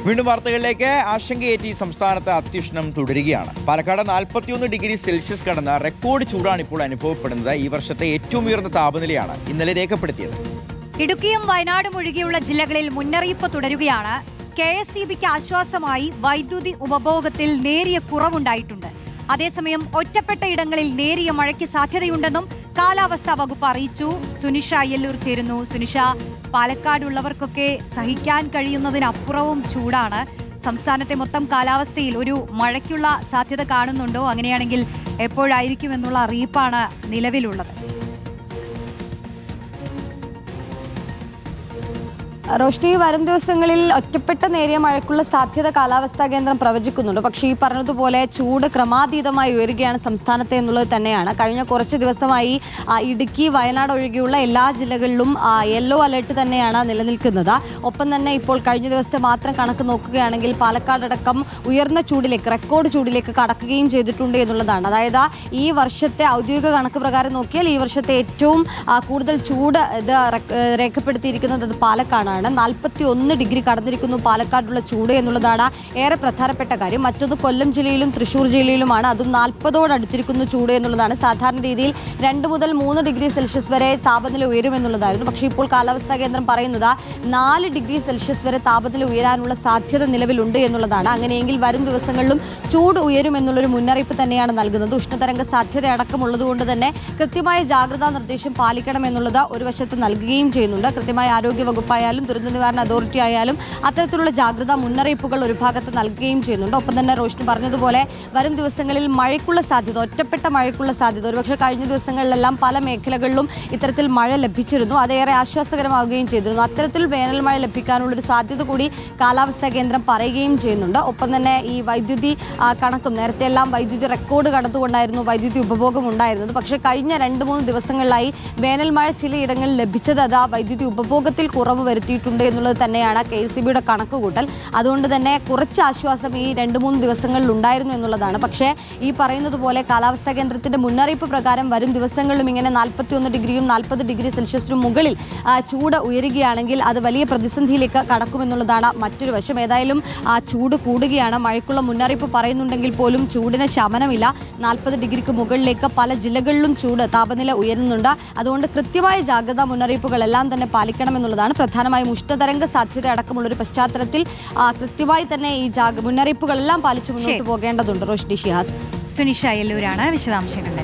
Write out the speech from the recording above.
വീണ്ടും വാർത്തകളിലേക്ക്. ആശങ്കയേറ്റി സംസ്ഥാനത്ത് അത്യുഷ്ണം തുടരുകയാണ്. പാലക്കാട് 41 ഡിഗ്രി സെൽഷ്യസ് കടന്ന റെക്കോർഡ് ചൂടാണ് ഇപ്പോൾ അനുഭവപ്പെടുന്നത്. ഈ വർഷത്തെ ഏറ്റവും ഉയർന്ന താപനിലയാണ് ഇന്നലെ രേഖപ്പെടുത്തിയത്. ഇടുക്കിയും വയനാടും ഒഴികെയുള്ള ജില്ലകളിൽ മുന്നറിയിപ്പ് തുടരുകയാണ്. KSEBിക്ക് ആശ്വാസമായി വൈദ്യുതി ഉപഭോഗത്തിൽ നേരിയ കുറവുണ്ടായിട്ടുണ്ട്. അതേസമയം ഒറ്റപ്പെട്ട ഇടങ്ങളിൽ നേരിയ മഴയ്ക്ക് സാധ്യതയുണ്ടെന്നും കാലാവസ്ഥാ വകുപ്പ് അറിയിച്ചു. സുനിഷ അയ്യല്ലൂർ ചേരുന്നു. സുനിഷ, പാലക്കാടുള്ളവർക്കൊക്കെ സഹിക്കാൻ കഴിയുന്നതിനപ്പുറവും ചൂടാണ്. സംസ്ഥാനത്തെ മൊത്തം കാലാവസ്ഥയിൽ ഒരു മഴയ്ക്കുള്ള സാധ്യത കാണുന്നുണ്ടോ? അങ്ങനെയാണെങ്കിൽ എപ്പോഴായിരിക്കും എന്നുള്ള അറിയിപ്പാണ് നിലവിലുള്ളത്? റോഷ്നി, വരും ദിവസങ്ങളിൽ ഒറ്റപ്പെട്ട നേരിയ മഴയ്ക്കുള്ള സാധ്യത കാലാവസ്ഥാ കേന്ദ്രം പ്രവചിക്കുന്നുണ്ട്. പക്ഷേ ഈ പറഞ്ഞതുപോലെ ചൂട് ക്രമാതീതമായി ഉയരുകയാണ് സംസ്ഥാനത്തെ എന്നുള്ളത് തന്നെയാണ്. കഴിഞ്ഞ കുറച്ച് ദിവസമായി ഇടുക്കി, വയനാട് ഒഴികെയുള്ള എല്ലാ ജില്ലകളിലും യെല്ലോ അലർട്ട് തന്നെയാണ് നിലനിൽക്കുന്നത്. ഒപ്പം തന്നെ ഇപ്പോൾ കഴിഞ്ഞ ദിവസത്തെ മാത്രം കണക്ക് നോക്കുകയാണെങ്കിൽ പാലക്കാടടക്കം ഉയർന്ന ചൂടിലേക്ക്, റെക്കോർഡ് ചൂടിലേക്ക് കടക്കുകയും ചെയ്തിട്ടുണ്ട് എന്നുള്ളതാണ്. അതായത് ഈ വർഷത്തെ ഔദ്യോഗിക കണക്ക് പ്രകാരം നോക്കിയാൽ ഈ വർഷത്തെ ഏറ്റവും കൂടുതൽ ചൂട് ഇത് രേഖപ്പെടുത്തിയിരിക്കുന്നത് അത് പാലക്കാടാണ്. 41 ഡിഗ്രി കടന്നിരിക്കുന്നു പാലക്കാടുള്ള ചൂട് എന്നുള്ളതാണ് ഏറെ പ്രധാനപ്പെട്ട കാര്യം. മറ്റൊന്ന് കൊല്ലം ജില്ലയിലും തൃശ്ശൂർ ജില്ലയിലുമാണ്, അതും 40 ചൂട് എന്നുള്ളതാണ്. സാധാരണ രീതിയിൽ 2 മുതൽ 3 ഡിഗ്രി സെൽഷ്യസ് വരെ താപനില ഉയരുമെന്നുള്ളതായിരുന്നു. പക്ഷേ ഇപ്പോൾ കാലാവസ്ഥാ കേന്ദ്രം പറയുന്നത് 4 ഡിഗ്രി സെൽഷ്യസ് വരെ താപനില ഉയരാനുള്ള സാധ്യത നിലവിലുണ്ട് എന്നുള്ളതാണ്. അങ്ങനെയെങ്കിൽ വരും ദിവസങ്ങളിലും ചൂട് ഉയരുമെന്നുള്ളൊരു മുന്നറിയിപ്പ് തന്നെയാണ് നൽകുന്നത്. ഉഷ്ണതരംഗ സാധ്യത അടക്കമുള്ളതുകൊണ്ട് തന്നെ കൃത്യമായ ജാഗ്രതാ നിർദ്ദേശം പാലിക്കണം എന്നുള്ളത് ഒരു വശത്ത് നൽകുകയും ചെയ്യുന്നുണ്ട്. കൃത്യമായ ആരോഗ്യ വകുപ്പായാലും ദുരന്ത നിവാരണ അതോറിറ്റി ആയാലും അത്തരത്തിലുള്ള ജാഗ്രതാ മുന്നറിയിപ്പുകൾ ഒരു ഭാഗത്ത് നൽകുകയും ചെയ്യുന്നുണ്ട്. ഒപ്പം തന്നെ റോഷ്നി പറഞ്ഞതുപോലെ വരും ദിവസങ്ങളിൽ മഴയ്ക്കുള്ള സാധ്യത, ഒറ്റപ്പെട്ട മഴയ്ക്കുള്ള സാധ്യത, ഒരുപക്ഷെ കഴിഞ്ഞ ദിവസങ്ങളിലെല്ലാം പല മേഖലകളിലും ഇത്തരത്തിൽ മഴ ലഭിച്ചിരുന്നു. അതേറെ ആശ്വാസകരമാവുകയും ചെയ്തിരുന്നു. അത്തരത്തിൽ വേനൽ മഴ ലഭിക്കാനുള്ളൊരു സാധ്യത കൂടി കാലാവസ്ഥാ കേന്ദ്രം പറയുകയും ചെയ്യുന്നുണ്ട്. ഒപ്പം തന്നെ ഈ വൈദ്യുതി കണക്കും നേരത്തെ എല്ലാം വൈദ്യുതി റെക്കോർഡ് കടന്നുകൊണ്ടായിരുന്നു വൈദ്യുതി ഉപഭോഗം ഉണ്ടായിരുന്നത്. പക്ഷേ കഴിഞ്ഞ 2-3 ദിവസങ്ങളിലായി വേനൽ മഴ ചിലയിടങ്ങളിൽ ലഭിച്ചത് അത് വൈദ്യുതി ഉപഭോഗത്തിൽ കുറവ് വരുത്തിയിട്ടുണ്ട് എന്നുള്ളത് തന്നെയാണ് KSEBിയുടെ കണക്കുകൂട്ടൽ. അതുകൊണ്ട് തന്നെ കുറച്ച് ആശ്വാസം ഈ 2-3 ദിവസങ്ങളിൽ ഉണ്ടായിരുന്നു എന്നുള്ളതാണ്. പക്ഷേ ഈ പറയുന്നത് പോലെ കാലാവസ്ഥാ കേന്ദ്രത്തിന്റെ മുന്നറിയിപ്പ് പ്രകാരം വരും ദിവസങ്ങളിലും ഇങ്ങനെ 41 ഡിഗ്രിയും 40 ഡിഗ്രി സെൽഷ്യസിനും മുകളിൽ ചൂട് ഉയരുകയാണെങ്കിൽ അത് വലിയ പ്രതിസന്ധിയിലേക്ക് കടക്കുമെന്നുള്ളതാണ് മറ്റൊരു വശം. ഏതായാലും ചൂട് കൂടുകയാണ്. മഴയ്ക്കുള്ള മുന്നറിയിപ്പ് പറയുന്നുണ്ടെങ്കിൽ പോലും ചൂടിന് ശമനമില്ല. 40 ഡിഗ്രിക്ക് മുകളിലേക്ക് പല ജില്ലകളിലും ചൂട് താപനില ഉയരുന്നുണ്ട്. അതുകൊണ്ട് കൃത്യമായ ജാഗ്രതാ മുന്നറിയിപ്പുകളെല്ലാം തന്നെ പാലിക്കണമെന്നുള്ളതാണ്. പ്രധാനമായും ഉഷ്ണതരംഗ സാധ്യത അടക്കമുള്ളൊരു പശ്ചാത്തലത്തിൽ കൃത്യമായി തന്നെ ഈ മുന്നറിയിപ്പുകളെല്ലാം പാലിച്ചു മുന്നോട്ട് പോകേണ്ടതുണ്ട്. റോഷ്നി, ഷിഹാസ്. സുനിഷ അയ്യല്ലൂരാണ് വിശദാംശങ്ങൾ.